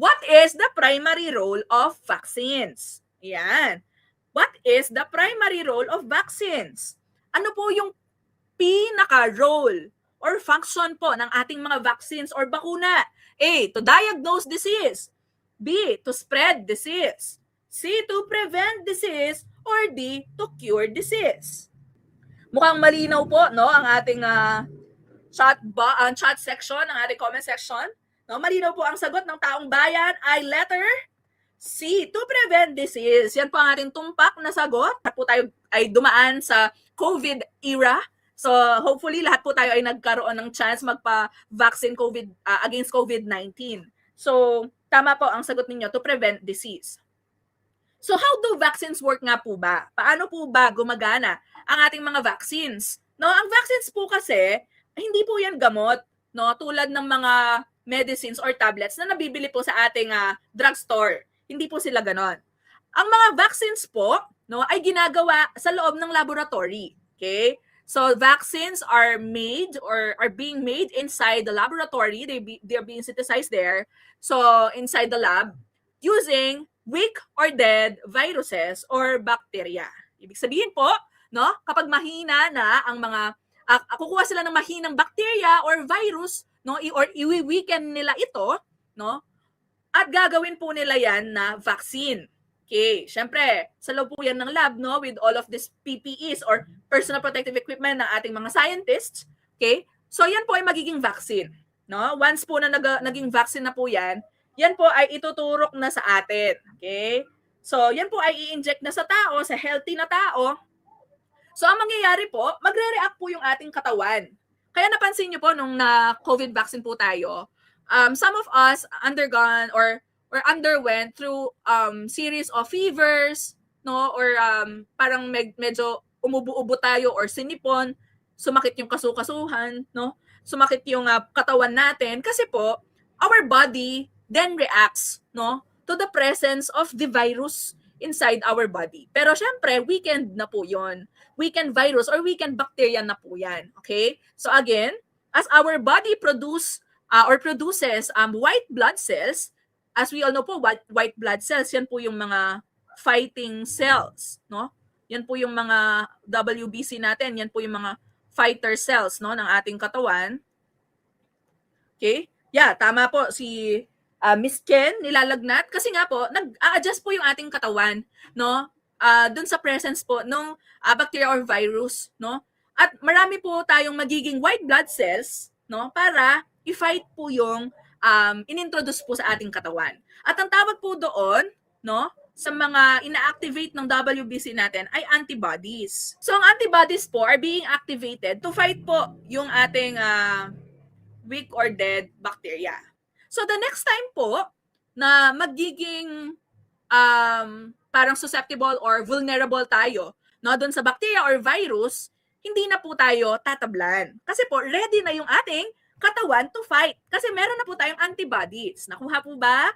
what is the primary role of vaccines? Yan. What is the primary role of vaccines? Ano po yung pinaka-role or function po ng ating mga vaccines or bakuna? A, to diagnose disease. B, to spread disease. C, to prevent disease. Or D, to cure disease. Mukhang malinaw po, no, ang ating chat section, ang ating comment section. No, malinaw po ang sagot ng taong bayan ay letter C, to prevent disease. Yan po ang ating tumpak na sagot. Lahat po tayo ay dumaan sa COVID era. So hopefully lahat po tayo ay nagkaroon ng chance magpa-vaccine against COVID-19. So tama po ang sagot ninyo, to prevent disease. So how do vaccines work nga po ba? Paano po ba gumagana ang ating mga vaccines? No, ang vaccines po kasi hindi po yan gamot, no, tulad ng mga medicines or tablets na nabibili po sa ating drugstore. Hindi po sila ganon. Ang mga vaccines po, no, ay ginagawa sa loob ng laboratory. Okay? So vaccines are made or are being made inside the laboratory. They're being synthesized there. So inside the lab using weak or dead viruses or bacteria. Ibig sabihin po, no, kapag mahina na ang mga kukuha sila ng mahinang bacteria or virus, no, or iwi-weaken nila ito, no, at gagawin po nila yan na vaccine. Okay, syempre, sa loob po yan ng lab, no, with all of these PPEs or personal protective equipment ng ating mga scientists. Okay, so yan po ay magiging vaccine. No? Once po na naging vaccine na po yan po ay ituturok na sa atin. Okay, so yan po ay i-inject na sa tao, sa healthy na tao. So ang mangyayari po, magre-react po yung ating katawan. Kaya napansin nyo po nung na-COVID vaccine po tayo, some of us undergone or underwent through series of fevers, no, or parang medyo umubo-ubo tayo or sinipon, sumakit yung kasukasuhan, no, sumakit yung katawan natin kasi po our body then reacts, no, to the presence of the virus inside our body. Pero syempre, weakened na po yon. Weakened virus or weakened bacteria na po yan. Okay? So again, as our body produces white blood cells, as we all know po, white blood cells, yan po yung mga fighting cells, no? Yan po yung mga WBC natin, yan po yung mga fighter cells, no, ng ating katawan. Okay? Yeah, tama po si Miss Ken nilalagnat kasi nga po nag-a-adjust po yung ating katawan, no? Dun sa presence po ng bacteria or virus, no? At marami po tayong magiging white blood cells, no, para i-fight po yung inintroduce po sa ating katawan. At ang tawag po doon, no, sa mga ina-activate ng WBC natin ay antibodies. So ang antibodies po are being activated to fight po yung ating weak or dead bacteria. So the next time po na magiging parang susceptible or vulnerable tayo, no, doon sa bacteria or virus, hindi na po tayo tatablan. Kasi po ready na yung ating katawan to fight. Kasi meron na po tayong antibodies. Nakuha po ba?